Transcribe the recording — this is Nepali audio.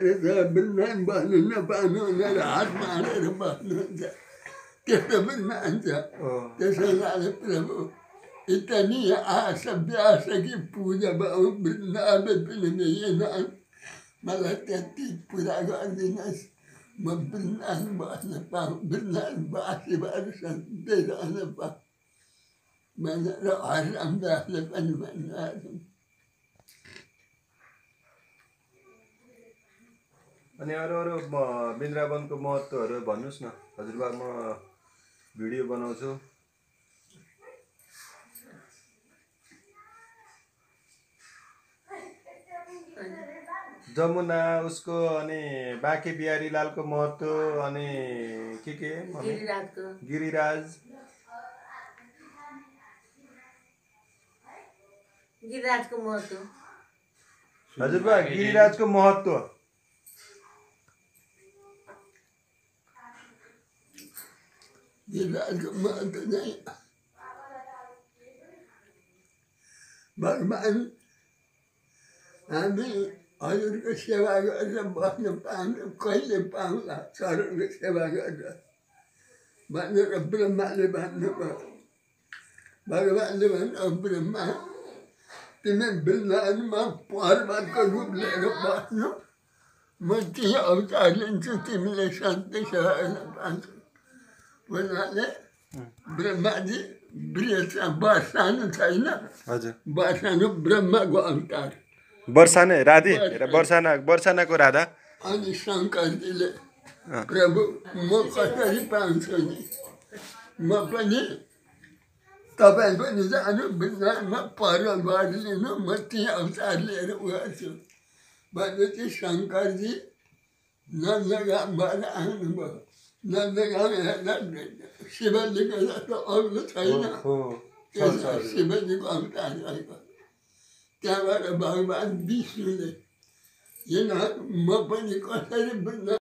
वृन्दावन बस्नु नपाउनु भनेर हात मारेर बस्नुहुन्छ त्यस्तो पनि मान्छ त्यसो हुनाले प्रभु इतनी आस व्यास कि पूजा भाउ वृन्दावन पनि मलाई त्यति पुरा गरिदिनुहोस् म वृन्दावन बस्न पाऊँ वृन्दावनवासी भएर सधैँ रहन पाऊँ भनेर हरिराम दासले पनि भन्नुभएको। अनि अरू वृन्दावनको महत्त्वहरू भन्नुहोस् न हजुरबा। म भिडियो बनाउँछु। जमुना उसको अनि बाँके बिहारी लालको महत्त्व अनि के गिरिराजको महत्त्व हजुरबा गिरिराजको महत्त्व चाहिँ भगवान हामी हजुरको सेवा गरेर बस्न पाउँछौँ कहिले पाउँला चरणको सेवा गरेर भनेर ब्रह्माले भन्नुभयो। भगवानले भन्नु ब्रह्मा तिमी वृन्दावनमा पर्वतको रूप लिएर बस्नु म त्यही अवतार लिन्छु तिमीले सधैँ सेवा गर्न पाउँछौ भन्नाले ब्रह्माजी वर्षानु छैन वर्षानु ब्रह्माको अवतार वर्षाना राधे वर्षानाको राधा। अनि शङ्करजीले प्रभु म कसरी पाउँछु नि म पनि तपाईँ पनि जानु वृन्दावनमा पर्वत भर लिनु म त्यही अवतार लिएर गएको भनेपछि शङ्करजी नन्दगामबाट आउनुभयो। नन्दगाम हेर्दा शिवजीको जस्तो अग्लो छैन शिवजीको अवतार भएको। त्यहाँबाट भगवान् विष्णुले किन म पनि कसरी